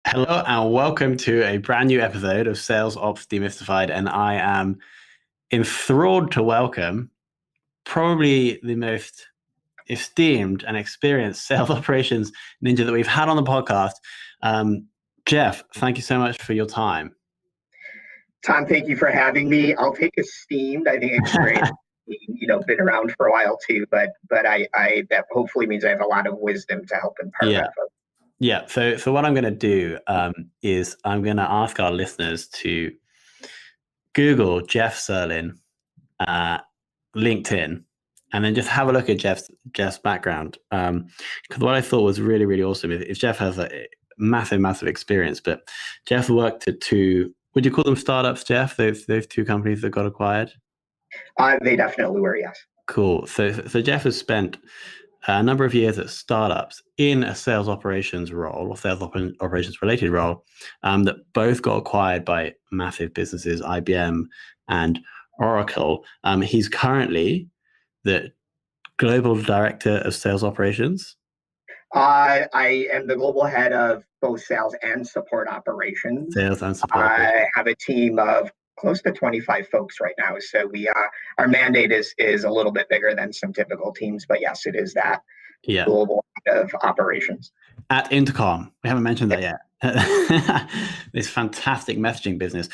Hello and welcome to a brand new episode of Sales Ops Demystified. And I am enthralled to welcome probably the most esteemed and experienced sales operations ninja that we've had on the podcast. Jeff, thank you so much for your time. Tom, thank you for having me. I'll take esteemed. I think experience, been around for a while too, but I that hopefully means I have a lot of wisdom to help impart that folks. Yeah. So what I'm going to do is I'm going to ask our listeners to Google Jeff Serlin, LinkedIn, and then just have a look at Jeff's background. Because what I thought was really, really awesome is Jeff has a massive experience, but Jeff worked at two, would you call them startups, Jeff? Those two companies that got acquired? They definitely were, yes. Cool. So Jeff has spent a number of years at startups in a sales operations role or sales operations related role that both got acquired by massive businesses, IBM and Oracle. He's currently the global director of sales operations. I am the global head of both sales and support operations. Sales and support. I have a team of close to 25 folks right now. So our mandate is a little bit bigger than some typical teams, but yes, it is that global head of operations. At Intercom, we haven't mentioned that yet. This fantastic messaging business.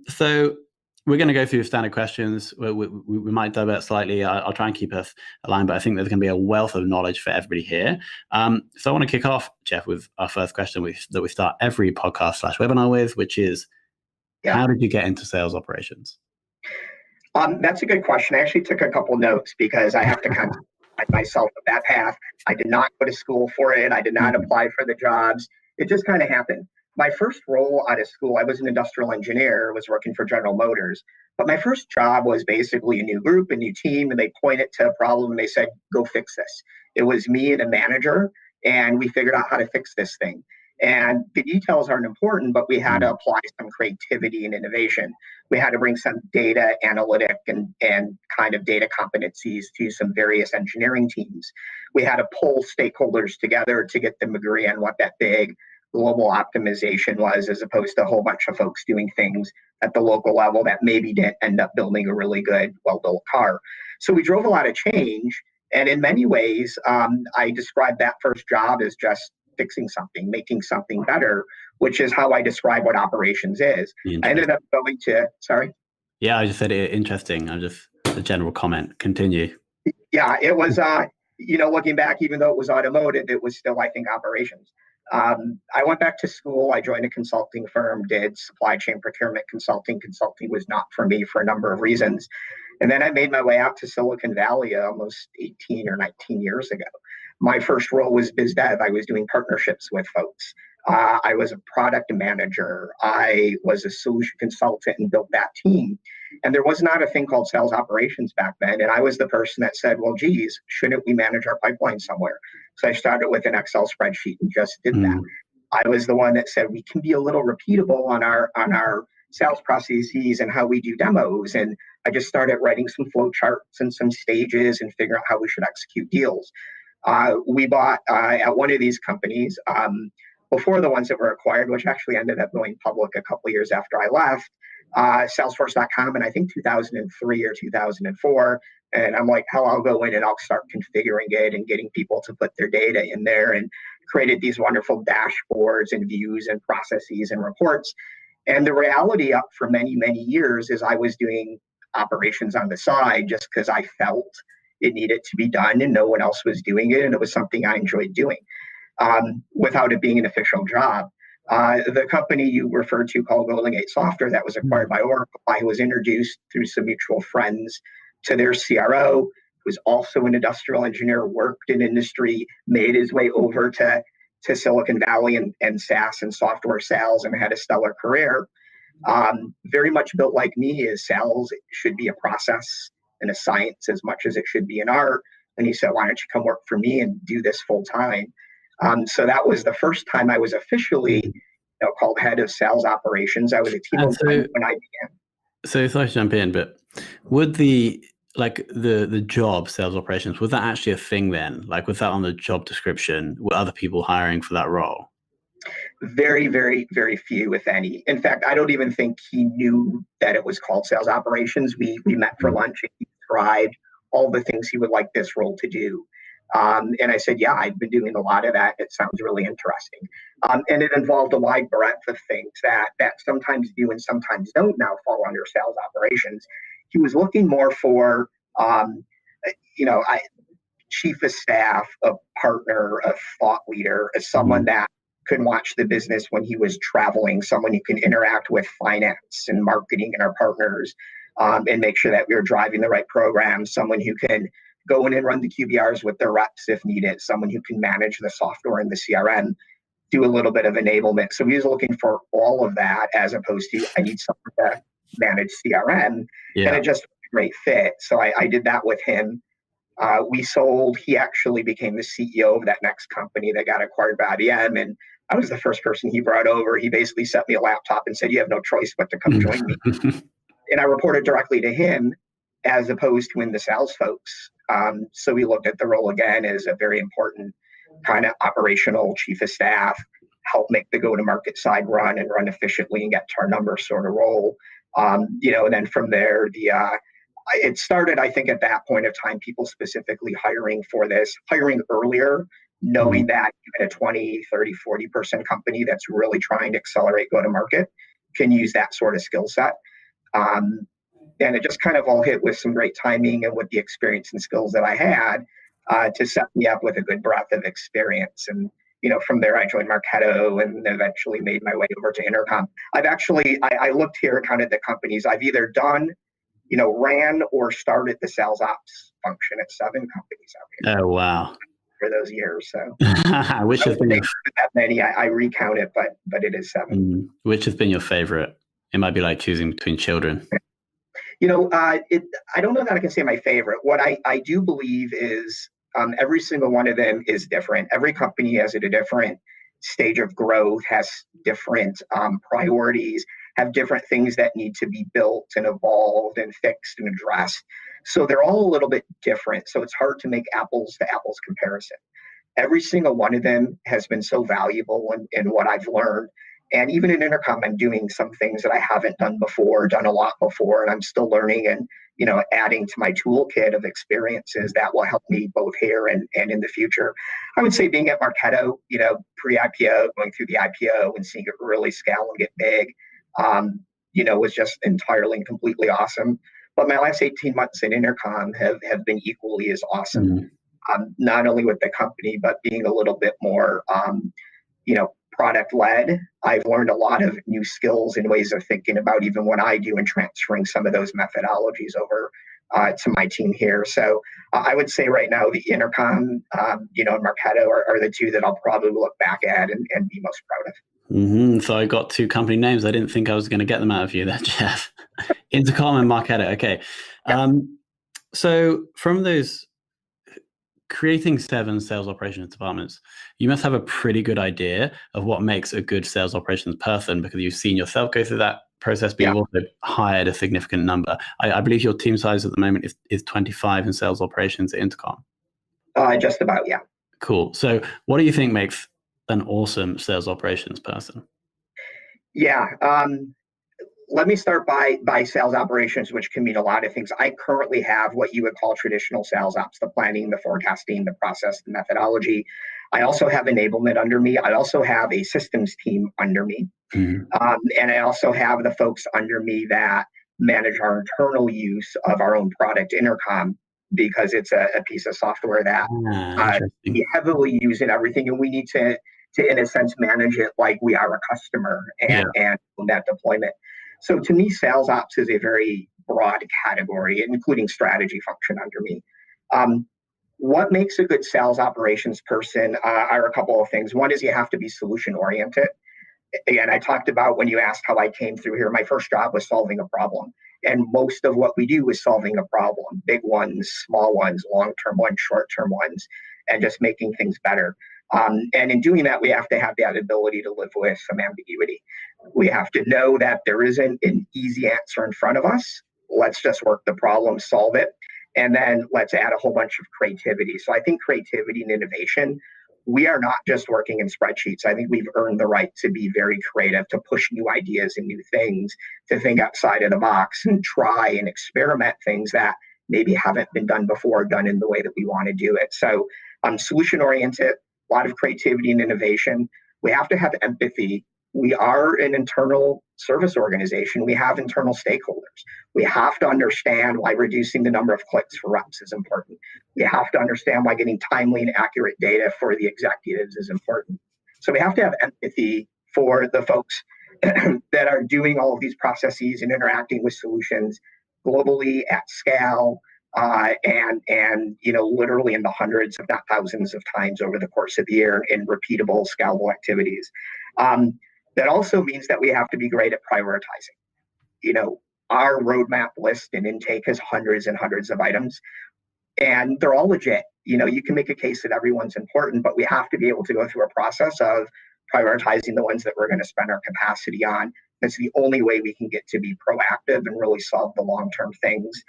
So we're going to go through standard questions. We might divert slightly. I'll try and keep us aligned, but I think there's going to be a wealth of knowledge for everybody here. So I want to kick off, Jeff, with our first question that we start every podcast/webinar with, which is, how did you get into sales operations? That's a good question. I actually took a couple notes because I have to kind of guide myself with that path. I did not go to school for it. I did not apply for the jobs. It just kind of happened. My first role out of school, I was an industrial engineer, was working for General Motors. But my first job was basically a new group, a new team, and they pointed to a problem and they said, go fix this. It was me and a manager, and we figured out how to fix this thing. And the details aren't important, but we had to apply some creativity and innovation. We had to bring some data analytic and kind of data competencies to some various engineering teams. We had to pull stakeholders together to get them to agree on what that big global optimization was, as opposed to a whole bunch of folks doing things at the local level that maybe didn't end up building a really good, well-built car. So we drove a lot of change. And in many ways, I described that first job as just fixing something, making something better, which is how I describe what operations is. I ended up going to, sorry? Yeah, I just said it interesting. I just, a general comment. Continue. Yeah, it was, looking back, even though it was automotive, it was still, I think, operations. I went back to school. I joined a consulting firm, did supply chain procurement consulting. Consulting was not for me for a number of reasons. And then I made my way out to Silicon Valley almost 18 or 19 years ago. My first role was biz dev. I was doing partnerships with folks. I was a product manager. I was a solution consultant and built that team. And there was not a thing called sales operations back then. And I was the person that said, well, geez, shouldn't we manage our pipeline somewhere? So I started with an Excel spreadsheet and just did that. I was the one that said we can be a little repeatable on our sales processes and how we do demos. And I just started writing some flow charts and some stages and figuring out how we should execute deals. We bought at one of these companies before the ones that were acquired, which actually ended up going public a couple of years after I left, Salesforce.com in I think 2003 or 2004. And I'm like, hell, I'll go in and I'll start configuring it and getting people to put their data in there, and created these wonderful dashboards and views and processes and reports. And the reality up for many, many years is I was doing operations on the side just because I felt it needed to be done and no one else was doing it. And it was something I enjoyed doing without it being an official job. The company you referred to called Golden Gate Software that was acquired by Oracle, I was introduced through some mutual friends to their CRO, who was also an industrial engineer, worked in industry, made his way over to Silicon Valley and SaaS and software sales, and had a stellar career. Very much built like me, is sales should be a process and a science as much as it should be an art. And he said, why don't you come work for me and do this full time? So that was the first time I was officially called head of sales operations. I was a team lead when I began. So sorry to jump in, but would the job sales operations, was that actually a thing then? Like, was that on the job description? Were other people hiring for that role? Very, very, very few, if any. In fact, I don't even think he knew that it was called sales operations. We met for lunch and he described all the things he would like this role to do. And I said, yeah, I've been doing a lot of that. It sounds really interesting. And it involved a wide breadth of things that sometimes do and sometimes don't now fall under sales operations. He was looking more for, chief of staff, a partner, a thought leader, as someone that could watch the business when he was traveling, someone who can interact with finance and marketing and our partners, and make sure that we're driving the right programs, someone who can go in and run the QBRs with their reps if needed, someone who can manage the software and the CRM, do a little bit of enablement. So he was looking for all of that as opposed to, I need someone to manage CRM. And it just was a great fit. So I did that with him. We sold, he actually became the CEO of that next company that got acquired by IBM. And I was the first person he brought over. He basically sent me a laptop and said, you have no choice but to come join me. And I reported directly to him as opposed to in the sales folks. So we looked at the role again as a very important kind of operational chief of staff, help make the go-to-market side run and run efficiently and get to our numbers sort of role. And then from there, it started, I think, at that point of time, people specifically hiring earlier, knowing that even a 20, 30, 40% company that's really trying to accelerate go-to-market can use that sort of skill set. And it just kind of all hit with some great timing and with the experience and skills that I had to set me up with a good breadth of experience. And, from there, I joined Marketo and eventually made my way over to Intercom. I looked here at kind of the companies I've either done, ran or started the sales ops function at 7 companies out here. Oh, wow. For those years. So which has been that many, I recount it, but it is 7. Which has been your favorite? It might be like choosing between children. I don't know that I can say my favorite. What I do believe is every single one of them is different. Every company has at a different stage of growth, has different priorities, have different things that need to be built and evolved and fixed and addressed. So they're all a little bit different. So it's hard to make apples to apples comparison. Every single one of them has been so valuable in what I've learned. And even in Intercom, I'm doing some things that I haven't done a lot before, and I'm still learning and, adding to my toolkit of experiences that will help me both here and in the future. I would say being at Marketo, pre-IPO, going through the IPO and seeing it really scale and get big, was just entirely and completely awesome. But my last 18 months in Intercom have been equally as awesome, not only with the company, but being a little bit more, product led. I've learned a lot of new skills and ways of thinking about even what I do and transferring some of those methodologies over to my team here. So I would say right now the Intercom, and Marketo are the 2 that I'll probably look back at and be most proud of. So I got 2 company names. I didn't think I was going to get them out of you there, Jeff. Intercom and Marketo. Okay. Yeah. So from those, creating 7 sales operations departments, you must have a pretty good idea of what makes a good sales operations person, because you've seen yourself go through that process, but you've also hired a significant number. I believe your team size at the moment is 25 in sales operations at Intercom. Just about, yeah. Cool. So what do you think makes an awesome sales operations person? Yeah. Let me start by sales operations, which can mean a lot of things. I currently have what you would call traditional sales ops, the planning, the forecasting, the process, the methodology. I also have enablement under me. I also have a systems team under me. And I also have the folks under me that manage our internal use of our own product, Intercom, because it's a piece of software that we heavily use in everything. And we need to in a sense, manage it like we are a customer and that deployment. So to me, sales ops is a very broad category, including strategy function under me. What makes a good sales operations person are a couple of things. One is you have to be solution oriented. Again, I talked about when you asked how I came through here, my first job was solving a problem. And most of what we do is solving a problem, big ones, small ones, long-term ones, short-term ones, and just making things better. And in doing that, we have to have that ability to live with some ambiguity. We have to know that there isn't an easy answer in front of us. Let's just work the problem, solve it, and then let's add a whole bunch of creativity. So I think creativity and innovation we are not just working in spreadsheets. I think we've earned the right to be very creative, to push new ideas and new things, to think outside of the box and try and experiment things that maybe haven't been done before, done in the way that we want to do it. So solution oriented, a lot of creativity and innovation. We have to have empathy. We are an internal service organization. We have internal stakeholders. We have to understand why reducing the number of clicks for reps is important. We have to understand why getting timely and accurate data for the executives is important. So we have to have empathy for the folks that are doing all of these processes and interacting with solutions globally at scale, and literally in the hundreds, if not thousands of times over the course of the year in repeatable, scalable activities. That also means that we have to be great at prioritizing. Our roadmap list and intake has hundreds and hundreds of items, and they're all legit. You can make a case that everyone's important, but we have to be able to go through a process of prioritizing the ones that we're going to spend our capacity on. That's the only way we can get to be proactive and really solve the long-term things.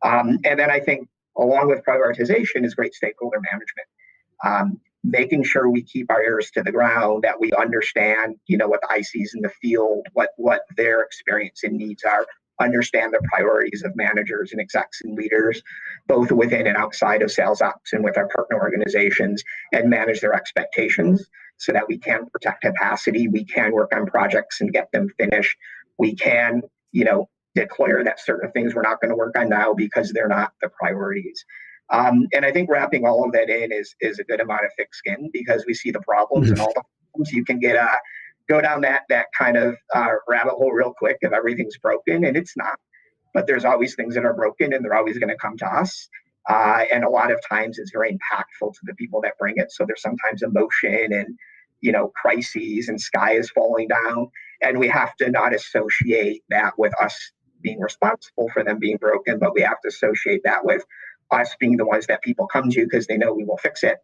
And then I think along with prioritization is great stakeholder management. Making sure we keep our ears to the ground, that we understand, what the ICs in the field, what their experience and needs are, understand the priorities of managers and execs and leaders, both within and outside of sales ops and with our partner organizations, and manage their expectations so that we can protect capacity. We can work on projects and get them finished. We can, declare that certain things we're not going to work on now because they're not the priorities. And I think wrapping all of that in is a good amount of thick skin, because we see the problems and all the problems. You can go down that kind of rabbit hole real quick if everything's broken, and it's not. But there's always things that are broken, and they're always going to come to us. And a lot of times it's very impactful to the people that bring it. So there's sometimes emotion and crises, and sky is falling down, and we have to not associate that with us being responsible for them being broken, but we have to associate that with us being the ones that people come to because they know we will fix it,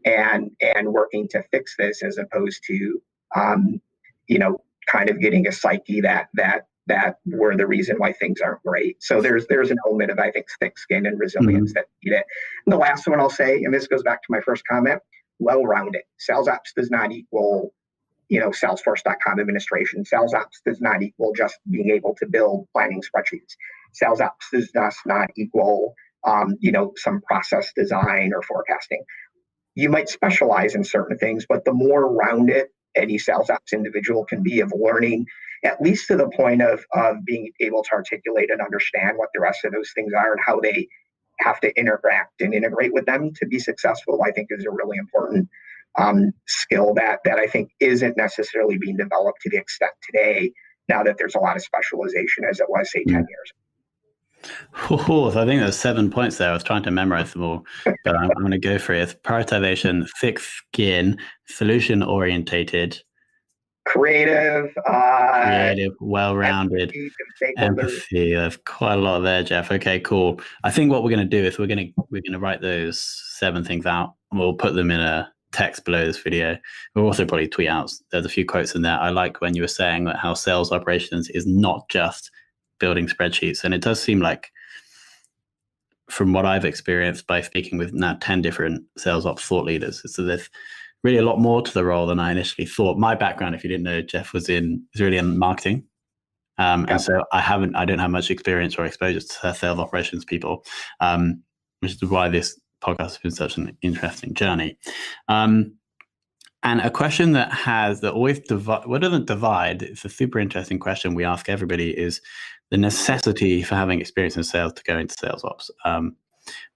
and working to fix this, as opposed to kind of getting a psyche that we're the reason why things aren't great. So there's an element of, I think, thick skin and resilience that need it. And the last one I'll say, and this goes back to my first comment, well-rounded. Sales ops does not equal Salesforce.com administration. Sales ops does not equal just being able to build planning spreadsheets. Sales ops does not equal, some process design or forecasting. You might specialize in certain things, but the more rounded any sales ops individual can be, of learning, at least to the point of being able to articulate and understand what the rest of those things are and how they have to interact and integrate with them to be successful, I think is a really important skill that I think isn't necessarily being developed to the extent today, now that there's a lot of specialization as it was, say, 10 years. So I think there's 7 points there. I was trying to memorize them all, but I'm going to go for it. It's prioritization, thick skin, solution orientated, creative, well-rounded, empathy. There's quite a lot there, Jeff. Okay, cool. I think what we're going to do is we're going to write those 7 things out, and we'll put them in a text below this video. We'll also probably tweet out. There's a few quotes in there. I like when you were saying that how sales operations is not just building spreadsheets, and it does seem like, from what I've experienced by speaking with now 10 different sales ops thought leaders, so there's really a lot more to the role than I initially thought. My background, if you didn't know, Jeff, is really in marketing. And so I don't have much experience or exposure to sales operations people, which is why this podcast has been such an interesting journey. And a question that always doesn't divide, it's a super interesting question we ask everybody, is the necessity for having experience in sales to go into sales ops.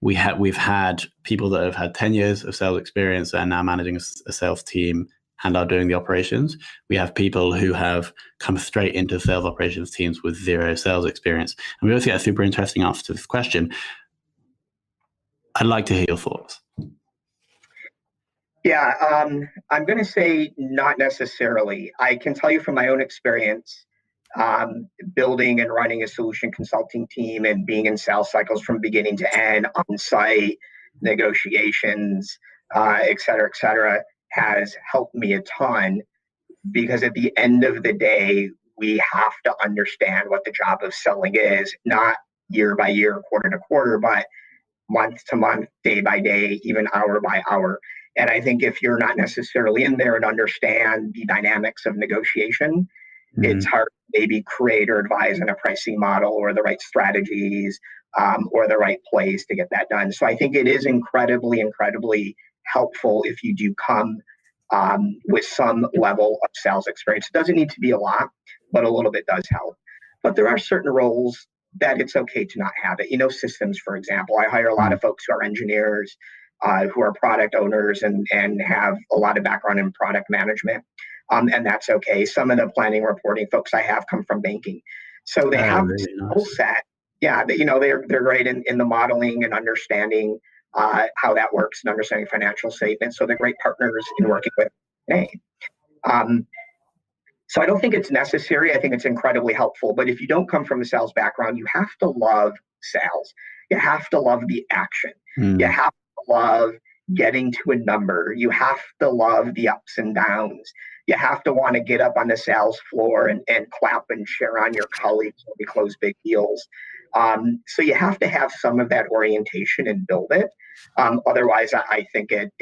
We've had people that have had 10 years of sales experience and now managing a sales team and are doing the operations. We have people who have come straight into sales operations teams with 0 sales experience. And we also get a super interesting answer to this question. I'd like to hear your thoughts. Yeah, I'm going to say not necessarily. I can tell you from my own experience, building and running a solution consulting team and being in sales cycles from beginning to end, on-site negotiations, et cetera, has helped me a ton, because at the end of the day, we have to understand what the job of selling is, not year by year, quarter to quarter, but month to month, day by day, even hour by hour. And I think if you're not necessarily in there and understand the dynamics of negotiation, it's hard to maybe create or advise on a pricing model or the right strategies or the right place to get that done. So I think it is incredibly, incredibly helpful if you do come with some level of sales experience. It doesn't need to be a lot, but a little bit does help. But there are certain roles that it's okay to not have it. Systems, for example. I hire a lot of folks who are engineers, who are product owners and have a lot of background in product management. And that's okay. Some of the planning reporting folks I have come from banking. So they have this skill set. Yeah, they're great in the modeling and understanding how that works and understanding financial statements. So they're great partners in working with me. So I don't think it's necessary. I think it's incredibly helpful. But if you don't come from a sales background, you have to love sales. You have to love the action. You have to love getting to a number. You have to love the ups and downs. You have to want to get up on the sales floor and clap and cheer on your colleagues when we close big deals. So you have to have some of that orientation and build it. Otherwise, I think it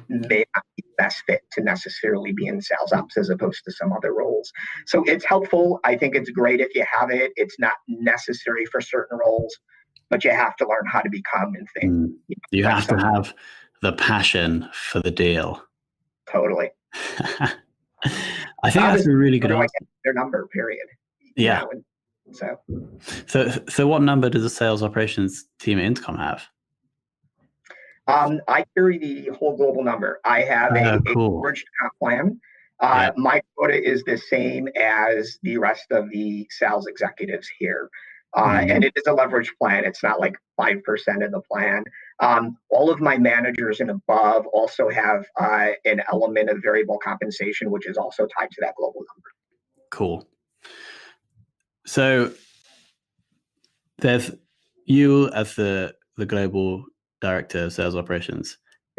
may not be the best fit to necessarily be in sales ops as opposed to some other roles. So it's helpful. I think it's great if you have it. It's not necessary for certain roles, but you have to learn how to become and think. You have to have the passion for the deal. Totally. I think that's a really good answer. Their number, period. Yeah. So what number does the sales operations team at Intercom have? I carry the whole global number. I have a leveraged comp plan. My quota is the same as the rest of the sales executives here. And it is a leverage plan. It's not like 5% of the plan. All of my managers and above also have an element of variable compensation, which is also tied to that global number. Cool. So there's you as the global director of sales operations.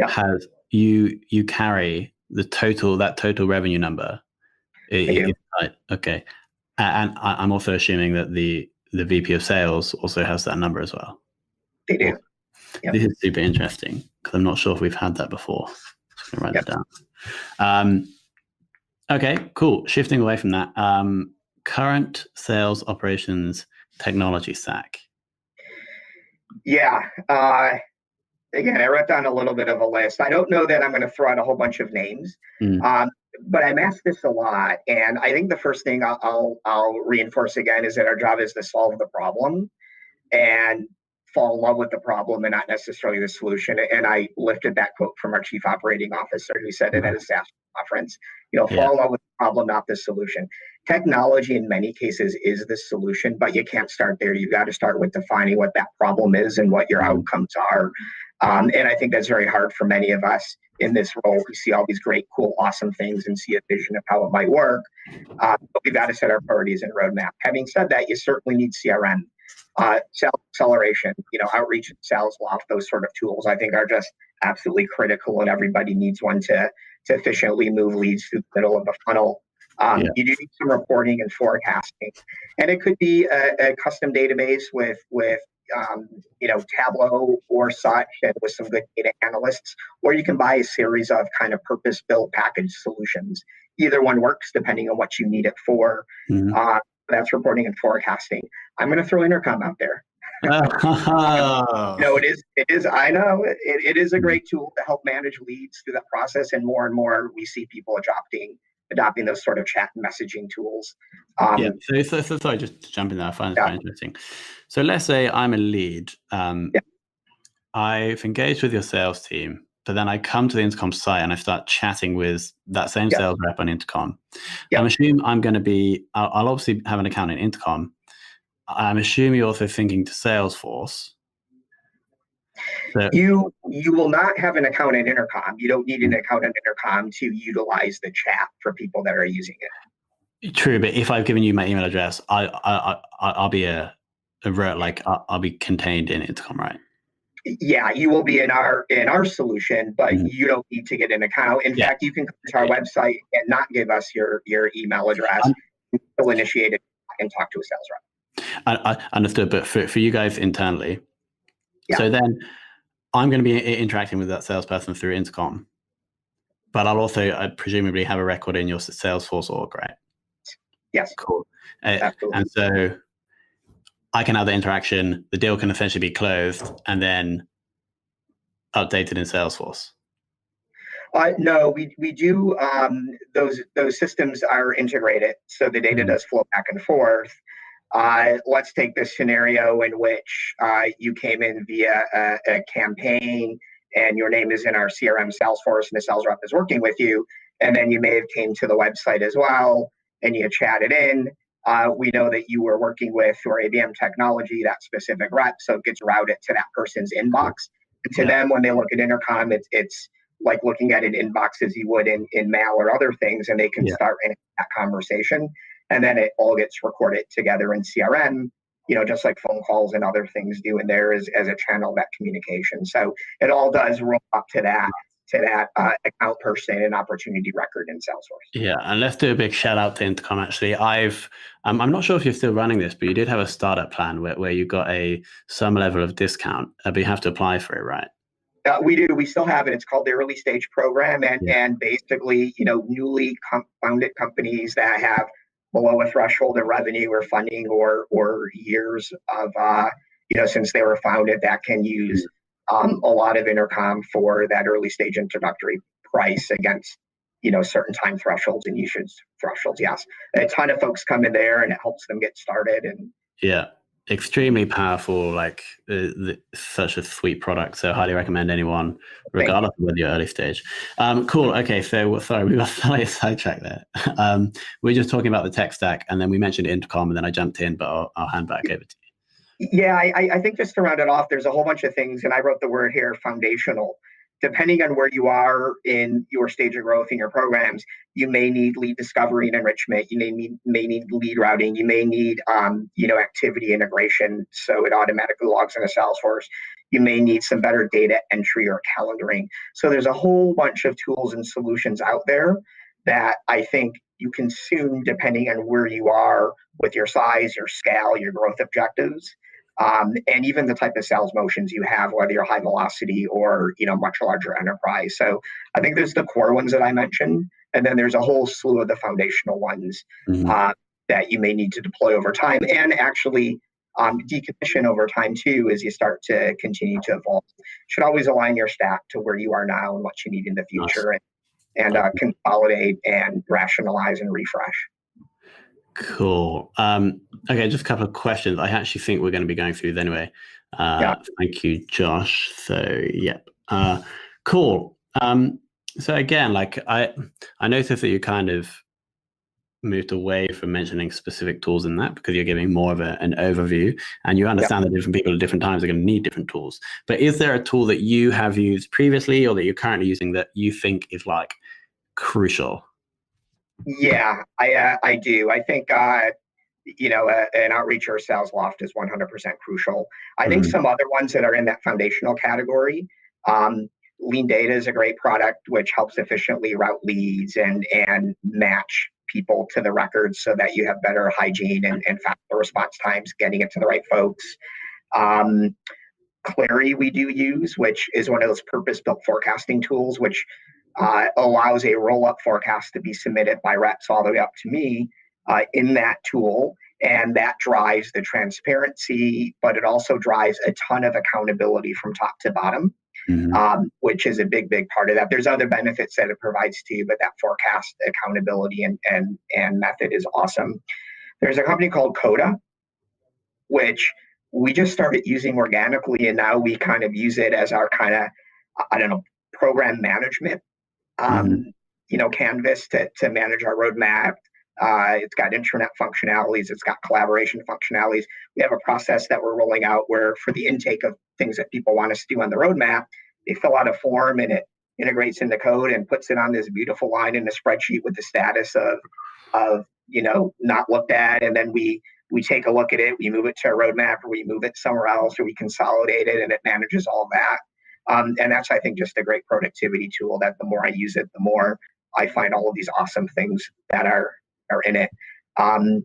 Has you carry the total revenue number. Okay. And I'm also assuming that the VP of sales also has that number as well. They do. Yep. This is super interesting because I'm not sure if we've had that before. I'm going to write that down. Okay, cool. Shifting away from that, current sales operations technology stack. Yeah. Again, I wrote down a little bit of a list. I don't know that I'm going to throw out a whole bunch of names, but I'm asked this a lot. And I think the first thing I'll reinforce again is that our job is to solve the problem and fall in love with the problem and not necessarily the solution. And I lifted that quote from our chief operating officer who said it at a staff conference, fall in love with the problem, not the solution. Technology in many cases is the solution, but you can't start there. You've got to start with defining what that problem is and what your outcomes are. And I think that's very hard for many of us in this role. We see all these great, cool, awesome things and see a vision of how it might work. But we've got to set our priorities and roadmap. Having said that, you certainly need CRM, sales acceleration, outreach, sales loft, those sort of tools I think are just absolutely critical, and everybody needs one to efficiently move leads through the middle of the funnel. You do need some reporting and forecasting, and it could be a custom database with Tableau or such, and with some good data analysts, or you can buy a series of kind of purpose-built package solutions. Either one works depending on what you need it for. That's reporting and forecasting. I'm going to throw Intercom out there. It is. I know it is a great tool to help manage leads through that process, and more we see people adopting those sort of chat and messaging tools. So sorry, just to jump in there, I find it quite interesting. So let's say I'm a lead. I've engaged with your sales team, but then I come to the Intercom site and I start chatting with that same sales rep on Intercom. I'm assuming I'll obviously have an account in Intercom. I'm assuming you're also thinking to Salesforce. So, you will not have an account in Intercom. You don't need an account in Intercom to utilize the chat for people that are using it. True, but if I've given you my email address, I'll be I'll be contained in Intercom, right? Yeah, you will be in our solution, but you don't need to get an account. In fact, you can come to our website and not give us your email address. You'll initiate it and talk to a sales rep. I understood, but for you guys internally, so then I'm going to be interacting with that salesperson through Intercom. but I'll also presumably have a record in your Salesforce org, right? Yes. Cool. Absolutely. And so I can have the interaction, the deal can essentially be closed and then updated in Salesforce. No, we do. Those systems are integrated, so the data does flow back and forth. Let's take this scenario in which you came in via a campaign and your name is in our CRM Salesforce and the sales rep is working with you, and then you may have came to the website as well and you chatted in. We know that you were working with your ABM technology, that specific rep, so it gets routed to that person's inbox. And to them, when they look at Intercom, it's like looking at an inbox as you would in mail or other things, and they can start in that conversation. And then it all gets recorded together in CRM, just like phone calls and other things do in there as a channel of that communication. So it all does roll up to that account person and opportunity record in Salesforce. Yeah, and let's do a big shout out to Intercom. Actually, I'm not sure if you're still running this, but you did have a startup plan where you got some level of discount, but you have to apply for it, right? We do. We still have it. It's called the early stage program, and basically, newly founded companies that have below a threshold of revenue or funding or years of since they were founded, that can use a lot of Intercom for that early stage introductory price against certain time thresholds and usage thresholds. Yes, a ton of folks come in there, and it helps them get started. And extremely powerful, like such a sweet product. So highly recommend anyone, regardless of whether you're early stage. Cool. Okay. So sorry, we got slightly sidetracked there. We were just talking about the tech stack and then we mentioned Intercom and then I jumped in, but I'll hand back over to you. Yeah, I think just to round it off, there's a whole bunch of things, and I wrote the word here, foundational. Depending on where you are in your stage of growth in your programs, you may need lead discovery and enrichment. You may need lead routing. You may need activity integration, so it automatically logs into Salesforce. You may need some better data entry or calendaring. So there's a whole bunch of tools and solutions out there that I think you consume depending on where you are with your size, your scale, your growth objectives. And even the type of sales motions you have, whether you're high velocity or much larger enterprise. So I think there's the core ones that I mentioned, and then there's a whole slew of the foundational ones that you may need to deploy over time, and actually decommission over time too as you start to continue to evolve. You should always align your stack to where you are now and what you need in the future, and consolidate and rationalize and refresh. Cool. Okay, just a couple of questions. I actually think we're going to be going through anyway. Thank you, Josh. So, cool. So again, like I noticed that you kind of moved away from mentioning specific tools in that because you're giving more of an overview, and you understand that different people at different times are going to need different tools. But is there a tool that you have used previously or that you're currently using that you think is like crucial? Yeah, I do. I think an outreach or a sales loft is 100% crucial. I think some other ones that are in that foundational category, Lean Data is a great product which helps efficiently route leads and match people to the records so that you have better hygiene and faster response times getting it to the right folks. Clary we do use, which is one of those purpose-built forecasting tools, which allows a roll-up forecast to be submitted by reps all the way up to me in that tool. And that drives the transparency, but it also drives a ton of accountability from top to bottom, which is a big part of that. There's other benefits that it provides to you, but that forecast accountability and method is awesome. There's a company called Coda, which we just started using organically, and now we kind of use it as our kind of, program management canvas to manage our roadmap. It's got intranet functionalities. It's got collaboration functionalities. We have a process that we're rolling out where for the intake of things that people want us to do on the roadmap, they fill out a form and it integrates into code and puts it on this beautiful line in a spreadsheet with the status of not looked at. And then we take a look at it, we move it to a roadmap, or we move it somewhere else, or we consolidate it, and it manages all that. And that's, I think, just a great productivity tool that the more I use it, the more I find all of these awesome things that are in it. And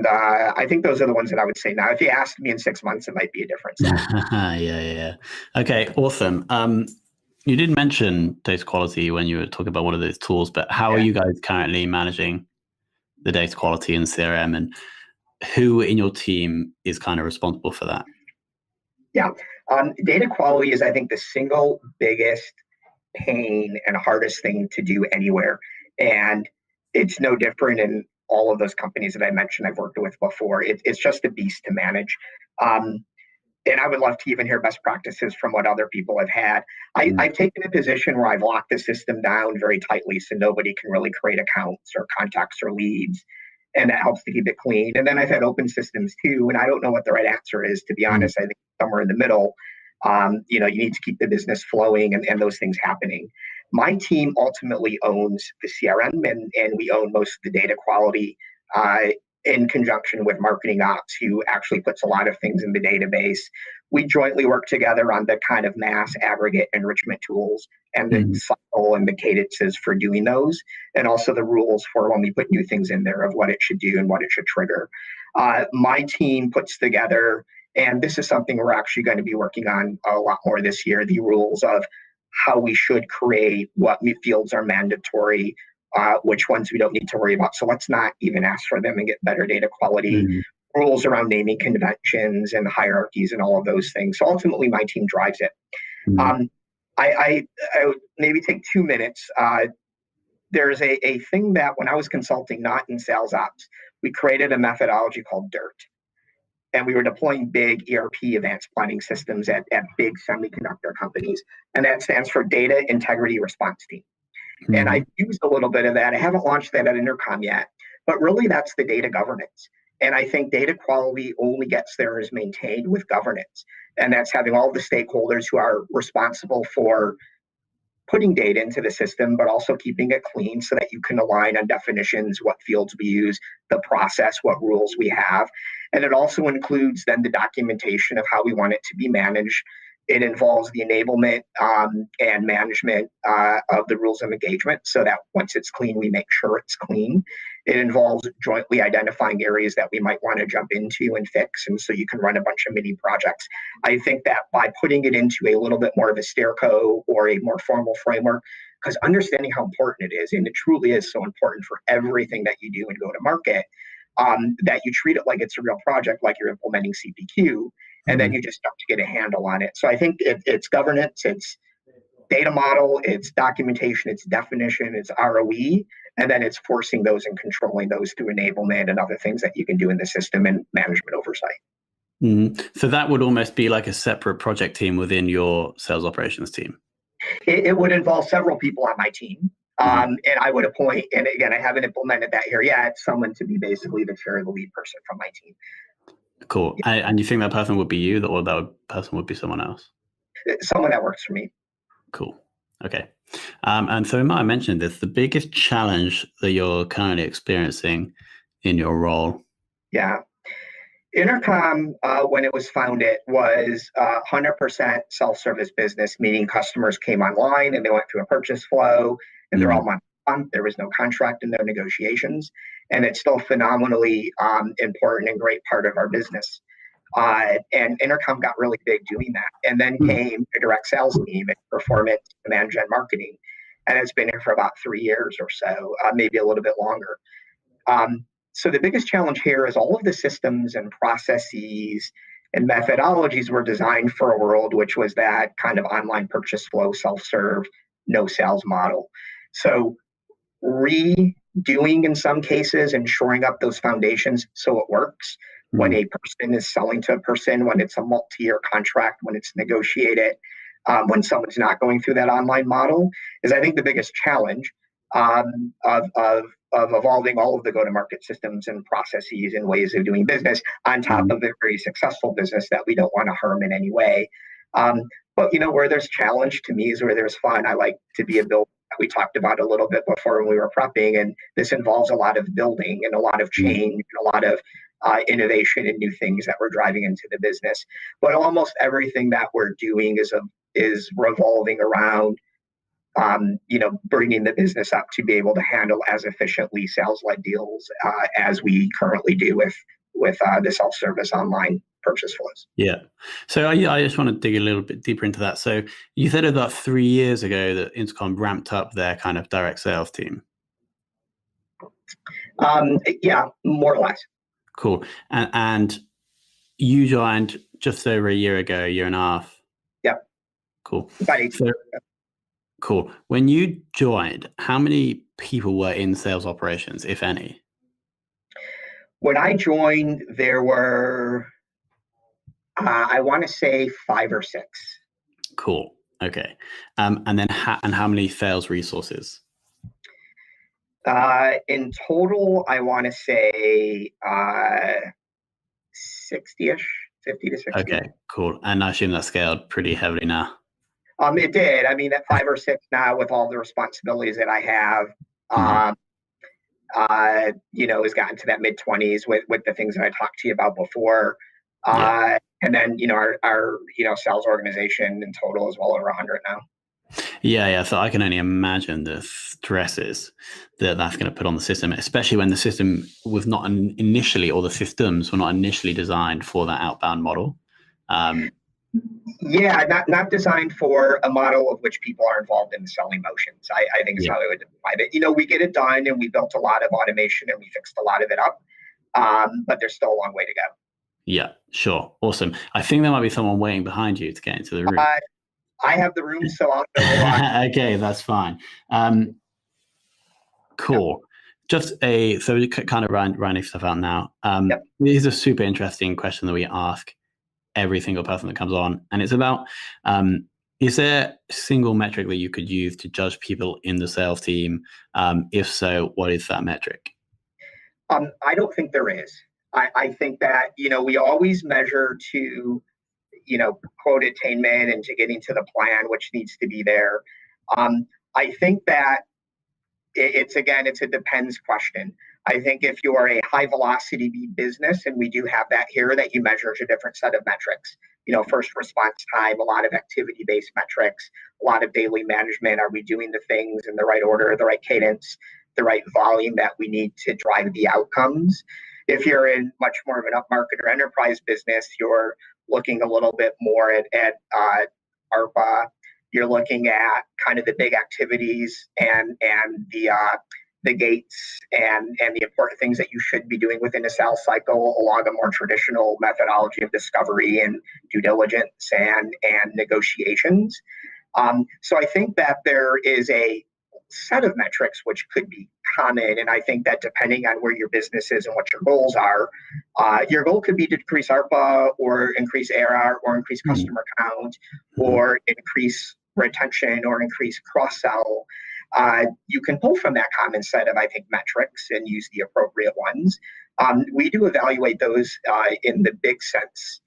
I think those are the ones that I would say now. If you asked me in 6 months, it might be a difference. Yeah. Okay, awesome. You did mention data quality when you were talking about one of those tools, but how are you guys currently managing the data quality in CRM, and who in your team is kind of responsible for that? Yeah, data quality is, I think, the single biggest pain and hardest thing to do anywhere. And it's no different in all of those companies that I mentioned I've worked with before. It's just a beast to manage. Um, and I would love to even hear best practices from what other people have had. I've taken a position where I've locked the system down very tightly so nobody can really create accounts or contacts or leads. And that helps to keep it clean. And then I've had open systems too. And I don't know what the right answer is, to be honest. I think somewhere in the middle. You need to keep the business flowing and those things happening. My team ultimately owns the CRM, and we own most of the data quality in conjunction with marketing ops, who actually puts a lot of things in the database. We jointly work together on the kind of mass aggregate enrichment tools and the cycle and the cadences for doing those, and also the rules for when we put new things in there of what it should do and what it should trigger. My team puts together, and this is something we're actually going to be working on a lot more this year, the rules of how we should create, what fields are mandatory, which ones we don't need to worry about. So let's not even ask for them and get better data quality. Rules around naming conventions and hierarchies and all of those things. So ultimately, my team drives it. I would maybe take 2 minutes. There's a thing that when I was consulting, not in sales ops, we created a methodology called DIRT. And we were deploying big ERP advanced planning systems at big semiconductor companies. And that stands for Data Integrity Response Team. And I've used a little bit of that. I haven't launched that at Intercom yet, but really that's the data governance. And I think data quality only gets there is maintained with governance. And that's having all the stakeholders who are responsible for putting data into the system, but also keeping it clean so that you can align on definitions, what fields we use, the process, what rules we have. And it also includes then the documentation of how we want it to be managed. It involves the enablement and management of the rules of engagement so that once it's clean, we make sure it's clean. It involves jointly identifying areas that we might want to jump into and fix. And so you can run a bunch of mini projects. I think that by putting it into a little bit more of a stairco or a more formal framework, because understanding how important it is, and it truly is so important for everything that you do and go to market, that you treat it like it's a real project, like you're implementing CPQ, and then you just start to get a handle on it. So I think it's governance, it's data model, it's documentation, it's definition, it's ROE, and then it's forcing those and controlling those through enablement and other things that you can do in the system and management oversight. So that would almost be like a separate project team within your sales operations team. It would involve several people on my team. And I would appoint, and again, I haven't implemented that here yet, someone to be basically the chair or the lead person from my team. Cool. And you think that person would be you, or that person would be someone else? Someone that works for me. Cool. Okay. And so I mentioned this, the biggest challenge that you're currently experiencing in your role. Yeah. Intercom, when it was founded, was 100% self-service business, meaning customers came online and they went through a purchase flow, and they're all month on. There was no contract and no negotiations, and it's still phenomenally important and great part of our business. And Intercom got really big doing that, and then came a direct sales team and performance, demand gen marketing, and it's been here for about 3 years or so, maybe a little bit longer. So the biggest challenge here is all of the systems and processes and methodologies were designed for a world which was that kind of online purchase flow, self-serve, no sales model. So redoing in some cases and shoring up those foundations so it works when a person is selling to a person, when it's a multi-year contract, when it's negotiated, when someone's not going through that online model is, I think, the biggest challenge of evolving all of the go-to-market systems and processes and ways of doing business on top of a very successful business that we don't want to harm in any way. But where there's challenge to me is where there's fun. I like to be a builder. We talked about a little bit before when we were prepping, and this involves a lot of building and a lot of change and a lot of innovation and new things that we're driving into the business. But almost everything that we're doing is revolving around bringing the business up to be able to handle as efficiently sales-led deals as we currently do with the self-service online purchase flows. Yeah. So I just want to dig a little bit deeper into that. So you said about 3 years ago that Intercom ramped up their kind of direct sales team. Yeah, more or less. Cool. And you joined just over a year ago, a year and a half. Yep. Cool. About 18. So, cool. When you joined, how many people were in sales operations, if any? When I joined, there were, I want to say 5 or 6. Cool. Okay. And then how many sales resources? In total, I want to say 60-ish, 50 to 60. Okay, cool. And I assume that scaled pretty heavily now. It did. I mean, at 5 or 6 now, with all the responsibilities that I have, has gotten to that mid-20s with the things that I talked to you about before. And then, our sales organization in total is well over 100 now. Yeah. So I can only imagine the stresses that's going to put on the system, especially when the system was not initially, or the systems were not initially designed for that outbound model. Not designed for a model of which people are involved in the selling motions. I think is how I would define it. We get it done, and we built a lot of automation, and we fixed a lot of it up, but there's still a long way to go. Yeah, sure. Awesome. I think there might be someone waiting behind you to get into the room. I have the room, so I'll go. Okay, that's fine. Cool. So we kind of rounding stuff out now. This is a super interesting question that we ask every single person that comes on, and it's about, is there a single metric that you could use to judge people in the sales team? If so, what is that metric? I don't think there is. I think that, we always measure to, quote attainment and to getting to the plan, which needs to be there. I think that it's a depends question. I think if you are a high velocity business, and we do have that here, that you measure a different set of metrics, first response time, a lot of activity based metrics, a lot of daily management. Are we doing the things in the right order, the right cadence, the right volume that we need to drive the outcomes? If you're in much more of an upmarket or enterprise business, you're looking a little bit more at ARPA. You're looking at kind of the big activities and the gates and the important things that you should be doing within a sales cycle, along a more traditional methodology of discovery and due diligence and negotiations. So I think that there is a set of metrics which could be common, and I think that depending on where your business is and what your goals are, your goal could be to decrease ARPA or increase ARR or increase customer count or increase retention or increase cross-sell. You can pull from that common set of, I think, metrics and use the appropriate ones. We do evaluate those in the big sense.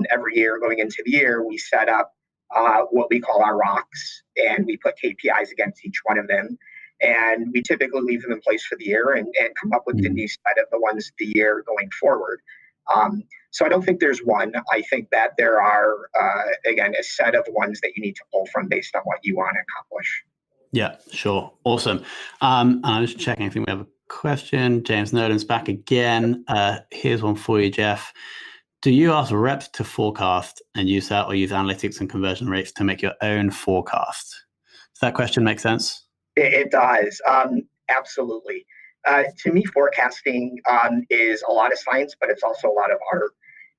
Every year going into the year, we set up what we call our rocks, and we put KPIs against each one of them. And we typically leave them in place for the year and come up with the new set of the ones the year going forward. So I don't think there's one. I think that there are, again, a set of ones that you need to pull from based on what you want to accomplish. Yeah, sure. Awesome. I'm just checking. I think we have a question. James Nolan's back again. Here's one for you, Jeff. Do you ask reps to forecast and use that, or use analytics and conversion rates to make your own forecast? Does that question make sense? It does. Absolutely. To me, forecasting is a lot of science, but it's also a lot of art.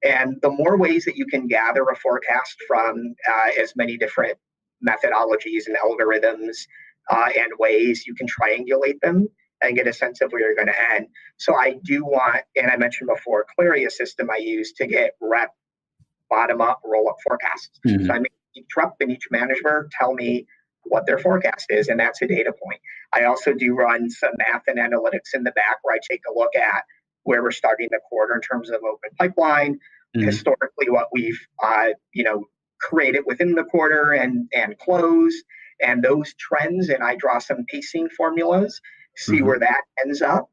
And the more ways that you can gather a forecast from as many different methodologies and algorithms and ways, you can triangulate them and get a sense of where you're going to end. So I do want, and I mentioned before, Claria system I use to get rep bottom-up, roll-up forecasts. So I make each rep and each manager tell me what their forecast is, and that's a data point. I also do run some math and analytics in the back where I take a look at where we're starting the quarter in terms of open pipeline, historically what we've created within the quarter and close, and those trends, and I draw some pacing formulas, see where that ends up.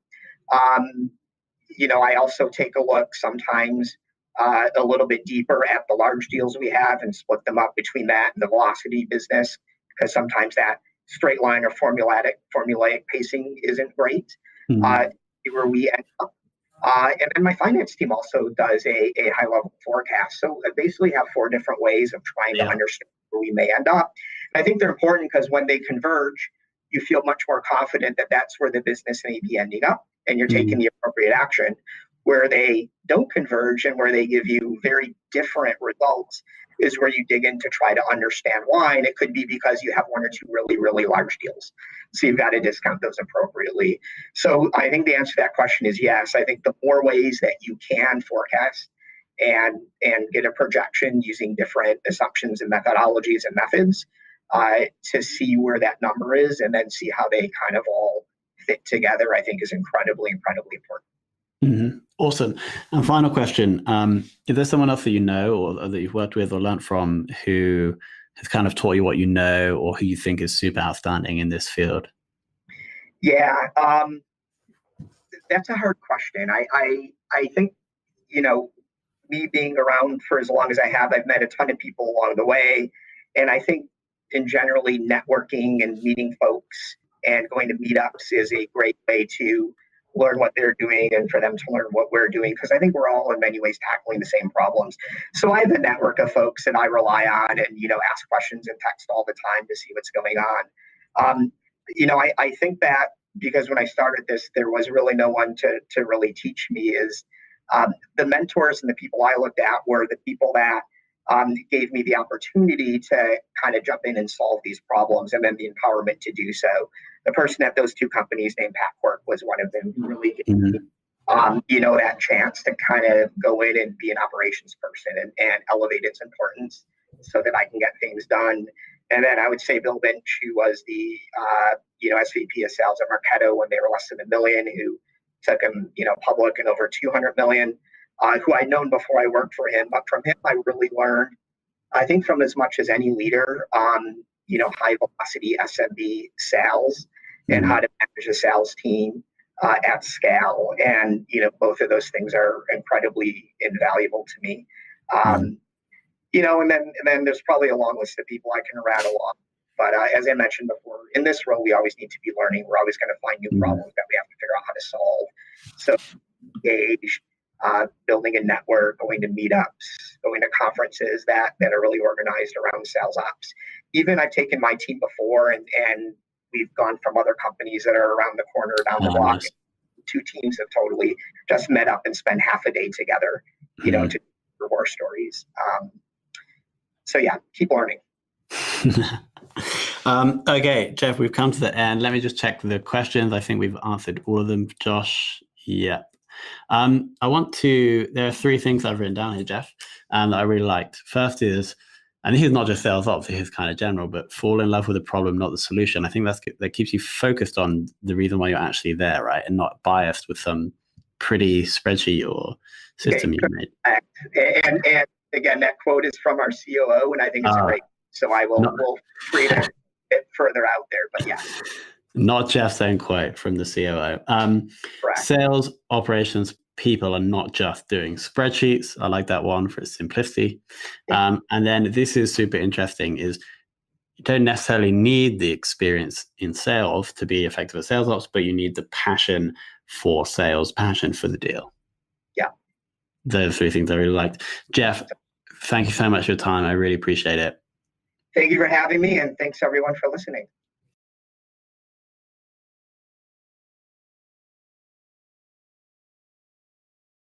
I also take a look sometimes a little bit deeper at the large deals we have and split them up between that and the velocity business, because sometimes that straight line or formulaic pacing isn't great. Where we end up. And then my finance team also does a high level forecast. So I basically have 4 different ways of trying to Yeah. understand where we may end up. I think they're important because when they converge, you feel much more confident that that's where the business may be ending up and you're taking the appropriate action. Where they don't converge and where they give you very different results is where you dig in to try to understand why. And it could be because you have 1 or 2 really, really large deals. So you've got to discount those appropriately. So I think the answer to that question is yes. I think the more ways that you can forecast and get a projection using different assumptions and methodologies and methods to see where that number is and then see how they kind of all fit together, I think is incredibly, incredibly important. Awesome. And final question, is there someone else that you know or that you've worked with or learned from who has kind of taught you what you know or who you think is super outstanding in this field? Yeah, that's a hard question. I think, me being around for as long as I have, I've met a ton of people along the way. And I think in generally networking and meeting folks and going to meetups is a great way to learn what they're doing and for them to learn what we're doing, because I think we're all in many ways tackling the same problems. So I have a network of folks that I rely on and, ask questions and text all the time to see what's going on. I think that because when I started this, there was really no one to really teach me is the mentors and the people I looked at were the people that gave me the opportunity to kind of jump in and solve these problems and then the empowerment to do so. The person at those 2 companies named Pat Quirk was one of them who really gave me, that chance to kind of go in and be an operations person and elevate its importance so that I can get things done. And then I would say Bill Lynch, who was the, SVP of sales at Marketo when they were less than $1 million, who took him, public and over 200 million, who I'd known before I worked for him. But from him, I really learned, I think, from as much as any leader, high velocity SMB sales and how to manage a sales team at scale. And, both of those things are incredibly invaluable to me. And then there's probably a long list of people I can rattle off. But as I mentioned before, in this role, we always need to be learning. We're always going to find new problems that we have to figure out how to solve. So engage, building a network, going to meetups, going to conferences that are really organized around sales ops. Even I've taken my team before and we've gone from other companies that are around the corner down the block. Nice. 2 teams have totally just met up and spent half a day together, to hear war stories. So yeah, keep learning. Okay, Jeff, we've come to the end. Let me just check the questions. I think we've answered all of them. Josh, yeah. There are 3 things I've written down here, Jeff, that I really liked. First is, and this is not just sales ops, this is kind of general, but fall in love with the problem, not the solution. I think that keeps you focused on the reason why you're actually there, right? And not biased with some pretty spreadsheet or system you made. And again, that quote is from our COO, and I think it's great. So we'll read it further out there, but yeah. Not Jeff's own quote from the COO. Sales operations people are not just doing spreadsheets. I like that one for its simplicity. And then this is super interesting is you don't necessarily need the experience in sales to be effective at sales ops, but you need the passion for sales, passion for the deal. Yeah. Those 3 things I really liked. Jeff, thank you so much for your time. I really appreciate it. Thank you for having me, and thanks everyone for listening.